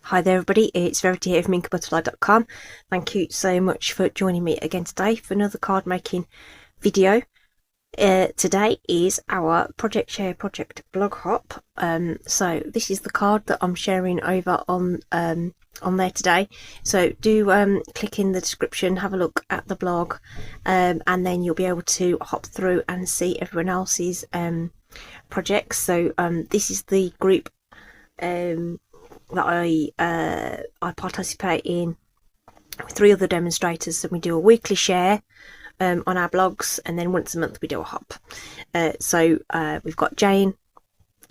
Hi there everybody, it's Verity here from inkabutterfly.com. Thank you so much for joining me again today for another card making video. Today is our Project Share Project blog hop. So this is the card that I'm sharing over on there today. So do click in the description, have a look at the blog, and then you'll be able to hop through and see everyone else's projects. So this is the group that I participate in with 3 other demonstrators, and we do a weekly share on our blogs, and then once a month we do a hop. So we've got Jane,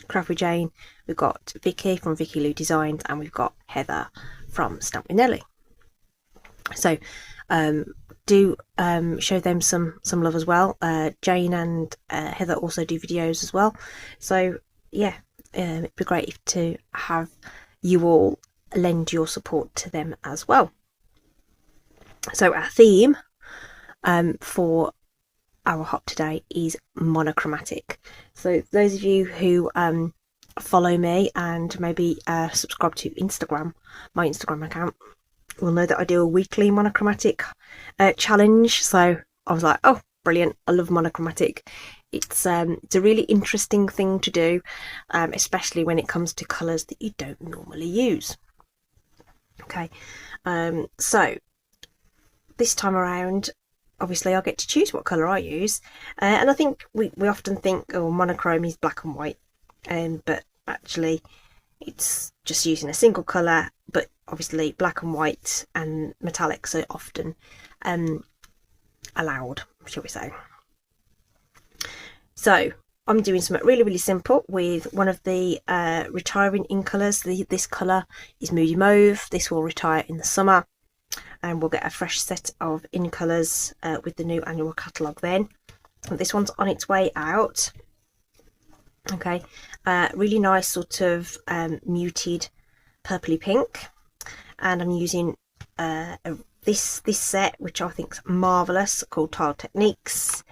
Craft with Jane, we've got Vicky from Vicky Lou Designs, and we've got Heather from Stamp with Nelly. So do show them some love as well. Jane and Heather also do videos as well. So yeah, it'd be great to have you all lend your support to them as well. So our theme for our hop today is monochromatic. So those of you who follow me and maybe subscribe to my Instagram account, will know that I do a weekly monochromatic challenge. So I was like, oh brilliant, I love monochromatic. It's a really interesting thing to do, especially when it comes to colours that you don't normally use. Okay, so this time around, obviously I get to choose what colour I use, and I think we often think, oh, monochrome is black and white, but actually it's just using a single colour, but obviously black and white and metallics are often allowed, shall we say. So I'm doing something really simple with one of the retiring ink colours. This colour is Moody Mauve. This will retire in the summer, and we'll get a fresh set of ink colours with the new annual catalogue then. And this one's on its way out. Okay, really nice sort of muted purpley pink, and I'm using this set, which I think is marvellous, called Tile Techniques.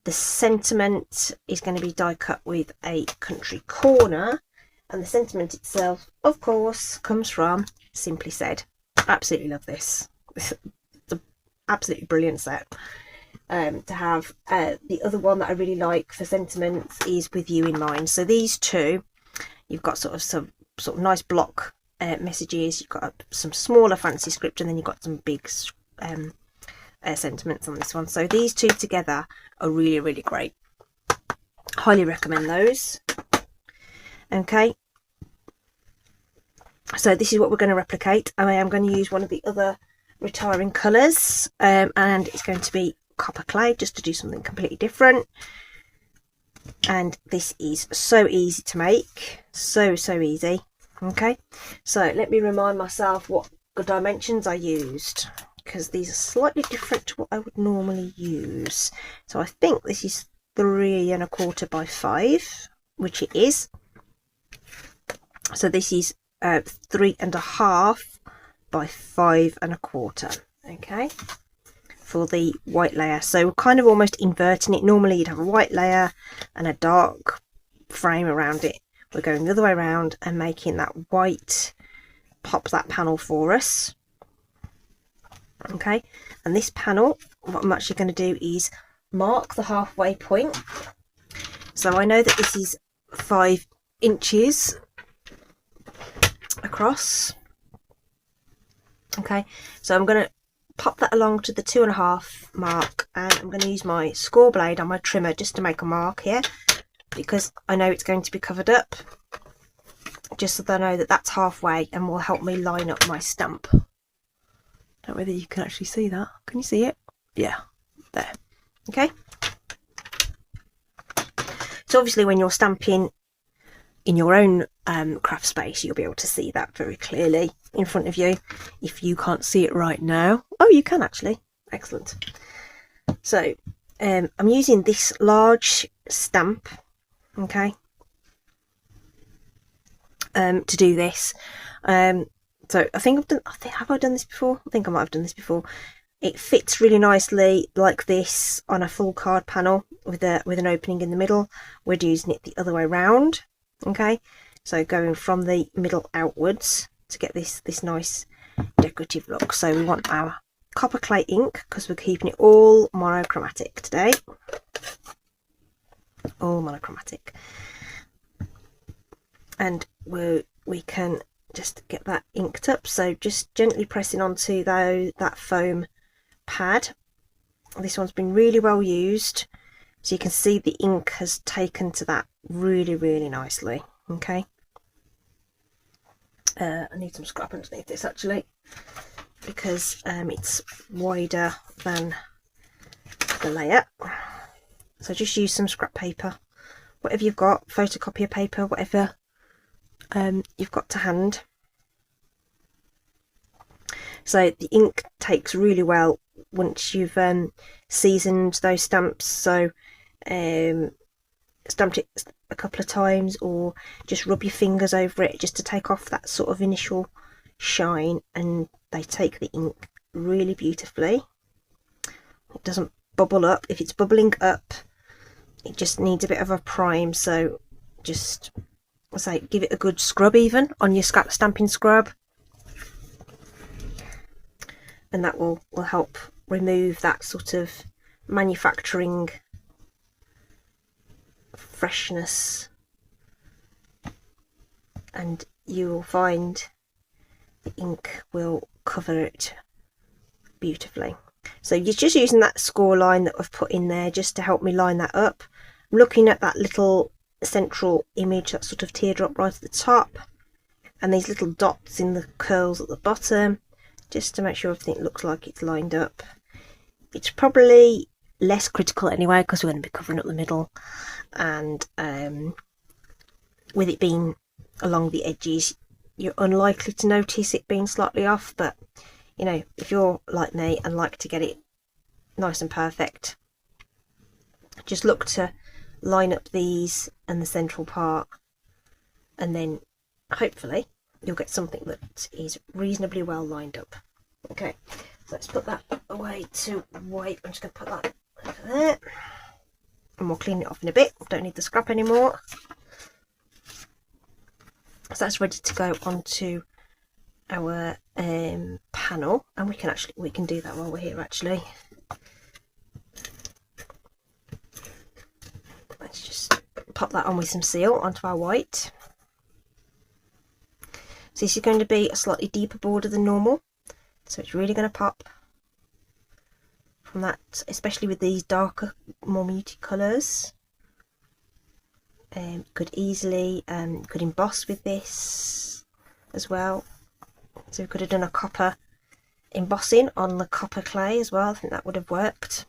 The sentiment is going to be die cut with a country corner, and the sentiment itself, of course, comes from Simply Said. Absolutely love this. It's an absolutely brilliant set to have. The other one that I really like for sentiments is With You in Mind. So these two, you've got some sort of nice block messages, you've got some smaller fancy script, and then you've got some big sentiments on this one. So these two together are really great. Highly recommend those. Okay, so this is what we're going to replicate. I am going to use one of the other retiring colours, and it's going to be copper clay, just to do something completely different. And this is so easy to make, so easy. Okay, so let me remind myself what dimensions I used, because these are slightly different to what I would normally use. So I think this is 3 1/4 by 5, which it is. So this is 3 1/2 by 5 1/4. Okay, for the white layer. So we're kind of almost inverting it. Normally you'd have a white layer and a dark frame around it. We're going the other way around and making that white pop that panel for us. Okay, and this panel, what I'm actually going to do is mark the halfway point. So I know that this is 5 inches across. Okay, so I'm going to pop that along to the 2 1/2 mark, and I'm going to use my score blade on my trimmer just to make a mark here, because I know it's going to be covered up, just so that I know that that's halfway and will help me line up my stamp. I don't know whether you can actually see that. Can you see it? Yeah, there. Okay, so obviously when you're stamping in your own craft space, you'll be able to see that very clearly in front of you. If you can't see it right now, oh, you can actually. Excellent. So I'm using this large stamp, okay, to do this. So I think have I done this before? I think I might have done this before. It fits really nicely like this on a full card panel with an opening in the middle. We're using it the other way around. Okay, so going from the middle outwards, to get this nice decorative look. So we want our copper clay ink, because we're keeping it all monochromatic today. All monochromatic. And we can just get that inked up. So just gently pressing onto that foam pad. This one's been really well used, so you can see the ink has taken to that really nicely. Okay, I need some scrap underneath this actually, because it's wider than the layer. So just use some scrap paper, whatever you've got, photocopier paper, whatever you've got to hand. So the ink takes really well once you've seasoned those stamps. So stamped it a couple of times, or just rub your fingers over it just to take off that sort of initial shine, and they take the ink really beautifully. It doesn't bubble up. If it's bubbling up, it just needs a bit of a prime. So just, I say, give it a good scrub even on your stamping scrub, and that will help remove that sort of manufacturing freshness, and you will find the ink will cover it beautifully. So you're just using that score line that I've put in there just to help me line that up. I'm looking at that little central image, that sort of teardrop right at the top, and these little dots in the curls at the bottom, just to make sure everything looks like it's lined up. It's probably less critical anyway, because we're going to be covering up the middle, and with it being along the edges, you're unlikely to notice it being slightly off. But you know, if you're like me and like to get it nice and perfect, just look to line up these and the central part, and then hopefully you'll get something that is reasonably well lined up. Okay, so let's put that away to wipe. I'm just going to put that over there, and we'll clean it off in a bit. Don't need the scrap anymore. So that's ready to go onto our panel, and we can do that while we're here actually. Let's just pop that on with some seal onto our white. So this is going to be a slightly deeper border than normal, so it's really going to pop from that, especially with these darker, more muted colours. Could easily could emboss with this as well. So we could have done a copper embossing on the copper clay as well. I think that would have worked.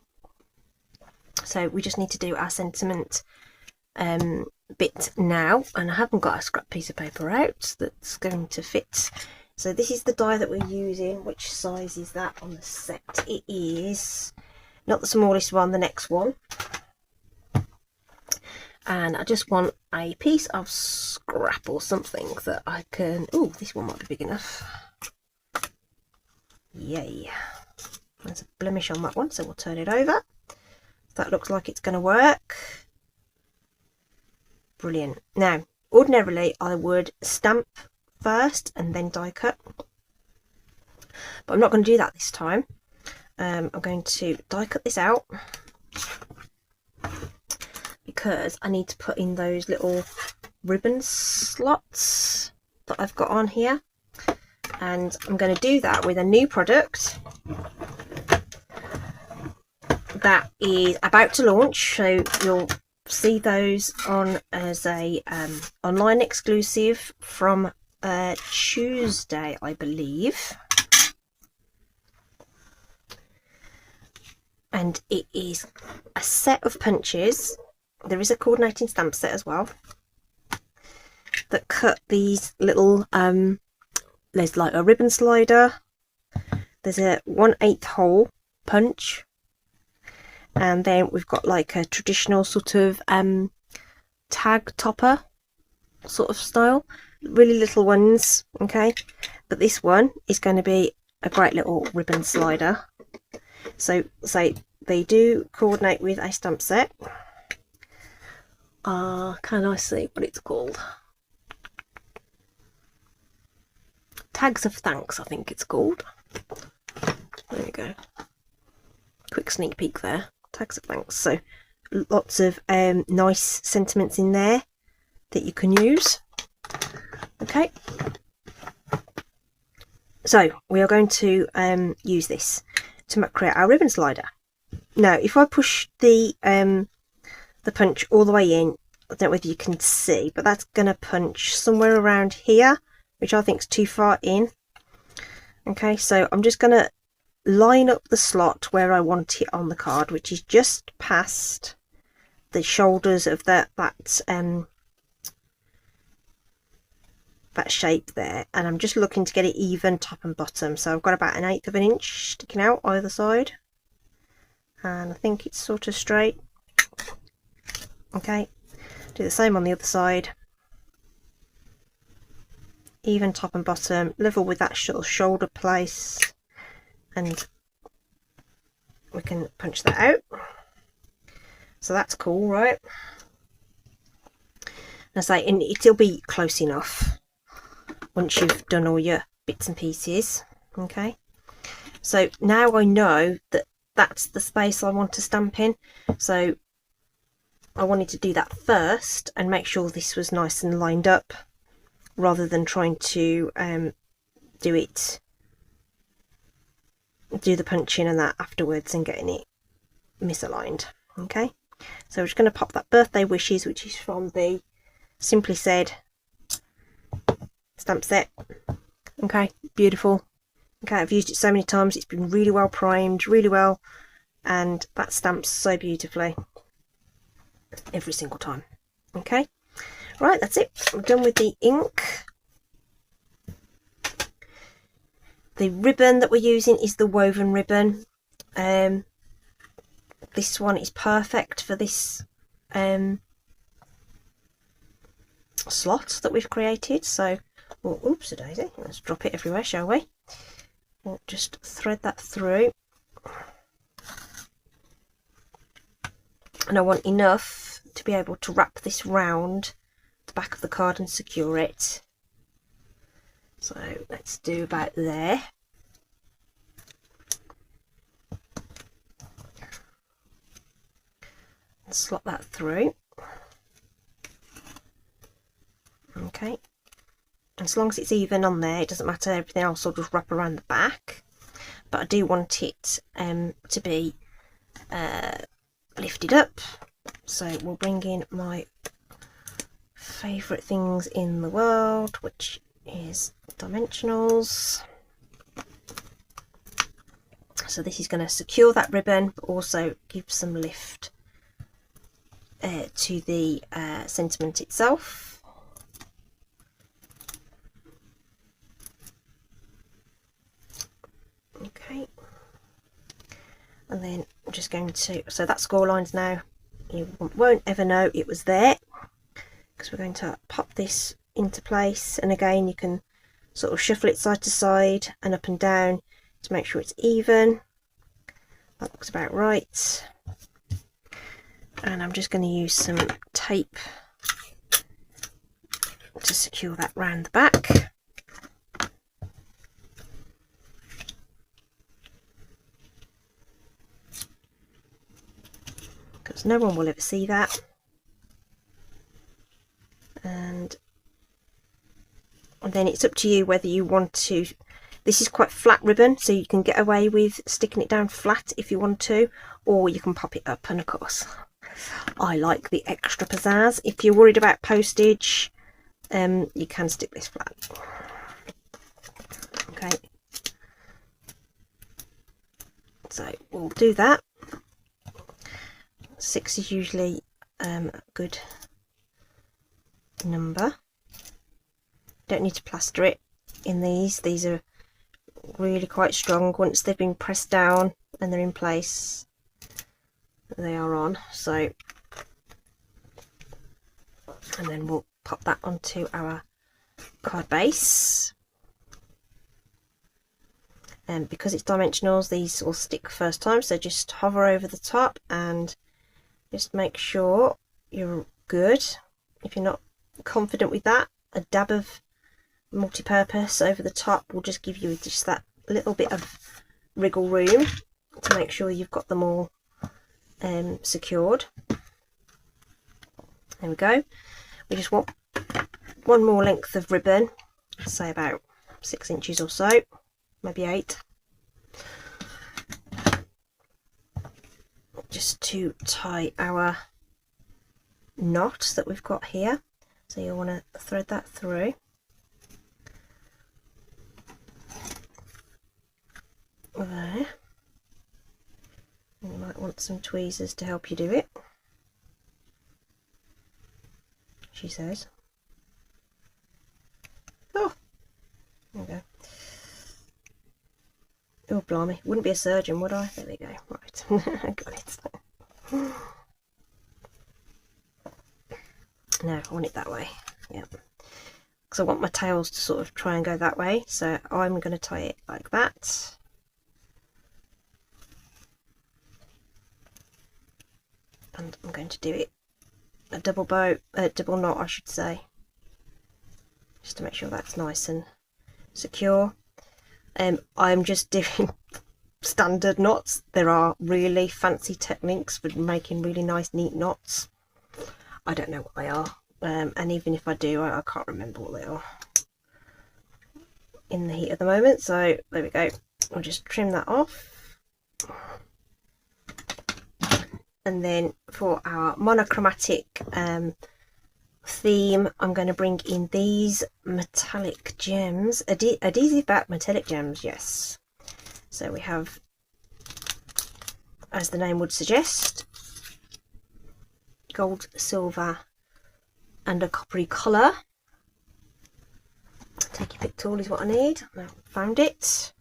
So we just need to do our sentiment bit now, and I haven't got a scrap piece of paper out that's going to fit. So this is the die that we're using. Which size is that on the set? It is not the smallest one, the next one. And I just want a piece of scrap or something that I can... Oh, this one might be big enough. Yay. There's a blemish on that one, so we'll turn it over. That looks like it's going to work. Brilliant. Now, ordinarily I would stamp first and then die cut, but I'm not going to do that this time. I'm going to die cut this out, because I need to put in those little ribbon slots that I've got on here, and I'm going to do that with a new product that is about to launch. So you'll see those on as a online exclusive from Tuesday, I believe. And it is a set of punches. There is a coordinating stamp set as well that cut these little there's like a ribbon slider, there's a 1/8 hole punch, and then we've got like a traditional sort of tag topper sort of style, really little ones. Okay, but this one is going to be a great little ribbon slider. So they do coordinate with a stamp set. Can I see what it's called? Tags of Thanks, I think it's called. There we go. Quick sneak peek there. Tags of Thanks. So lots of nice sentiments in there that you can use. Okay. So we are going to use this to create our ribbon slider. Now, if I push the punch all the way in, I don't know whether you can see, but that's going to punch somewhere around here, which I think is too far in. Okay, so I'm just going to line up the slot where I want it on the card, which is just past the shoulders of that shape there, and I'm just looking to get it even top and bottom. So I've got about 1/8 of an inch sticking out either side, and I think it's sort of straight. Okay, do the same on the other side, even top and bottom, level with that shoulder place, and we can punch that out. So that's cool, right? And I say, and it'll be close enough once you've done all your bits and pieces. Okay, so now I know that that's the space I want to stamp in, so I wanted to do that first and make sure this was nice and lined up, rather than trying to do the punching and that afterwards and getting it misaligned. Okay, so we're just going to pop that Birthday Wishes, which is from the Simply Said stamp set. Okay, beautiful. Okay, I've used it so many times, it's been really well primed, really well, and that stamps so beautifully every single time. Okay, right, that's it. I'm done with the ink. The ribbon that we're using is the woven ribbon. This one is perfect for this slot that we've created. So, well, oops a daisy, let's drop it everywhere, shall we? We'll just thread that through, and I want enough to be able to wrap this round the back of the card and secure it. So let's do about there. And slot that through. Okay, and as long as it's even on there, it doesn't matter, everything else will just wrap around the back, but I do want it to be lifted up. So we'll bring in my favourite things in the world, which is dimensionals. So this is going to secure that ribbon, but also give some lift to the sentiment itself. Okay, and then I'm just going to, so that score line's now, you won't ever know it was there, because we're going to pop this into place, and again you can sort of shuffle it side to side and up and down to make sure it's even. That looks about right. And I'm just going to use some tape to secure that round the back. Because no one will ever see that. And then it's up to you whether you want to, this is quite flat ribbon, so you can get away with sticking it down flat if you want to, or you can pop it up, and of course I like the extra pizzazz. If you're worried about postage, you can stick this flat. Okay, so we'll do that. 6 is usually a good number. Don't need to plaster it in these. These are really quite strong. Once they've been pressed down and they're in place, they are on. So, and then we'll pop that onto our card base. And because it's dimensionals, these will stick first time, so just hover over the top and just make sure you're good. If you're not confident with that, a dab of multi-purpose over the top will just give you just that little bit of wriggle room to make sure you've got them all secured. There we go. We just want one more length of ribbon, say about 6 inches or so, maybe 8, just to tie our knot that we've got here. So you'll want to thread that through. There. And you might want some tweezers to help you do it, she says. Oh, there we go. Oh, blimey. Wouldn't be a surgeon, would I? There we go. Right. I got it. No, I want it that way. Yeah. Because I want my tails to sort of try and go that way. So I'm going to tie it like that. And I'm going to do it a double knot, I should say, just to make sure that's nice and secure. I'm just doing standard knots. There are really fancy techniques for making really nice neat knots. I don't know what they are, and even if I do, I can't remember what they are in the heat of the moment. So there we go. I'll just trim that off. And then for our monochromatic theme, I'm going to bring in these metallic gems, adhesive back metallic gems, yes. So we have, as the name would suggest, gold, silver and a coppery colour. Take your pick tool is what I need. I found it.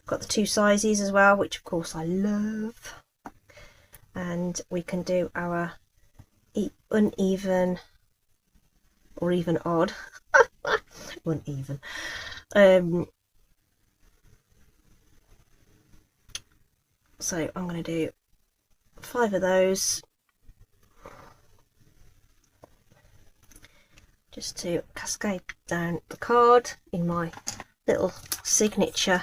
Got the 2 sizes as well, which of course I love. And we can do our uneven or even odd uneven so I'm going to do 5 of those just to cascade down the card in my little signature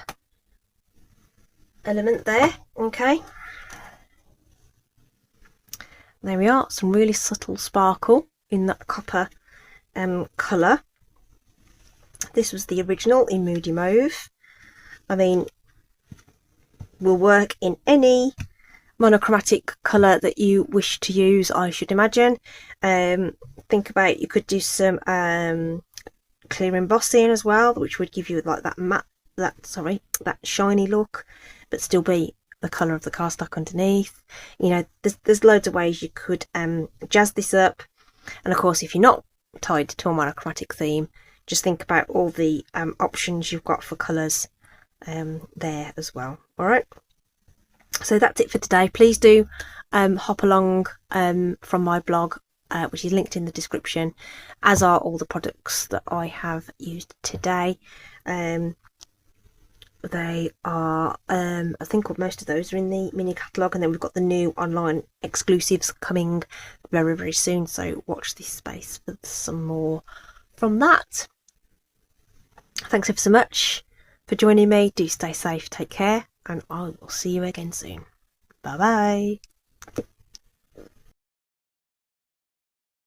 element there. Okay, there we are, some really subtle sparkle in that copper colour. This was the original in Moody Mauve. I mean, will work in any monochromatic colour that you wish to use, I should imagine. Think about, you could do some clear embossing as well, which would give you like that matte, that shiny look, but still be the colour of the cardstock underneath. You know, there's loads of ways you could jazz this up. And of course, if you're not tied to a monochromatic theme, just think about all the options you've got for colours there as well. All right, so that's it for today. Please do hop along from my blog, which is linked in the description, as are all the products that I have used today. They are, I think most of those are in the mini catalogue, and then we've got the new online exclusives coming very, very soon, so watch this space for some more from that. Thanks ever so much for joining me. Do stay safe, take care, and I will see you again soon. Bye bye.